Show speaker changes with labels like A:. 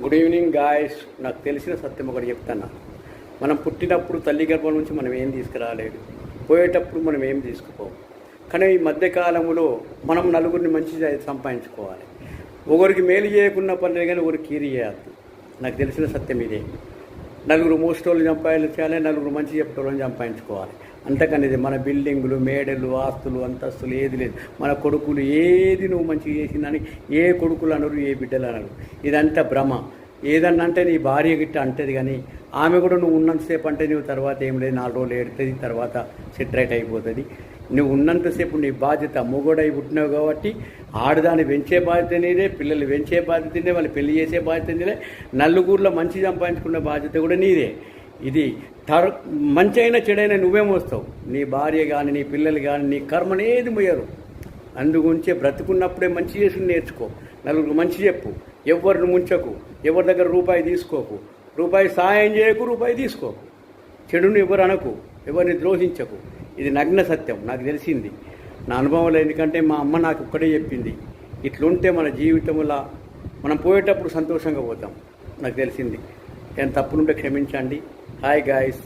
A: Good evening guys. నాకు తెలిసిన సత్యం ఒకటి చెప్తాను. మనం పుట్టినప్పుడు తల్లి గర్భం నుంచి మనం ఏం తీసుకురాలేదు, పోయేటప్పుడు మనం ఏం తీసుకుపోం. కానీ ఈ మధ్యకాలంలో మనం నలుగురిని మంచిగా సంపాదించుకోవాలి. ఒకరికి మేలు చేయకున్న పనులు కానీ ఒకరికి కీరి చేయద్దు. నాకు తెలిసిన సత్యం ఇదే. నలుగురు మోసేటోళ్ళు సంపాదించాలి, నలుగురు మంచి చెప్పేటోళ్ళని సంపాదించుకోవాలి. అంతకని ఇది మన బిల్డింగులు, మేడలు, ఆస్తులు, అంతస్తులు ఏది లేదు. మన కొడుకులు ఏది నువ్వు మంచిగా చేసిందని ఏ కొడుకులు అనరు, ఏ బిడ్డలు అనరు. ఇదంతా భ్రమ. ఏదన్నా అంటే నీ భార్య గిట్ట అంటది, కానీ ఆమె కూడా నువ్వు ఉన్నంతసేపు అంటే నువ్వు తర్వాత ఏం లేదు, 4 రోజులు ఏడుతుంది, తర్వాత సెటరేట్ అయిపోతుంది. నువ్వు ఉన్నంతసేపు నీ బాధ్యత. మొగోడై పుట్టినావు కాబట్టి ఆడదాన్ని పెంచే బాధ్యత నీదే, పిల్లలు పెంచే బాధ్యత నీదే, వాళ్ళు పెళ్లి చేసే బాధ్యత నీదే, నలుగురిలో మంచి సంపాదించుకున్న బాధ్యత కూడా నీదే. ఇది మంచి అయినా చెడైనా నువ్వేం వస్తావు. నీ భార్య కానీ నీ పిల్లలు కానీ నీ కర్మని ఏది మొయ్యరు. అందుగురించే బ్రతుకున్నప్పుడే మంచి చేసి నేర్చుకో. నలుగురికి మంచి చెప్పు. ఎవరిని ముంచకు, ఎవరి దగ్గర రూపాయి తీసుకోకు, రూపాయి సాయం చేయకు, రూపాయి తీసుకోకు. చెడును ఎవరు అనకు, ఎవరిని ద్రోహించకు. ఇది నగ్న సత్యం, నాకు తెలిసింది నా అనుభవంలో. ఎందుకంటే మా అమ్మ నాకు ఒక్కడే చెప్పింది, ఇట్లుంటే మన జీవితంలో మనం పోయేటప్పుడు సంతోషంగా పోతాం. నాకు తెలిసింది. నేను తప్పులుంటే క్షమించండి. Hi guys.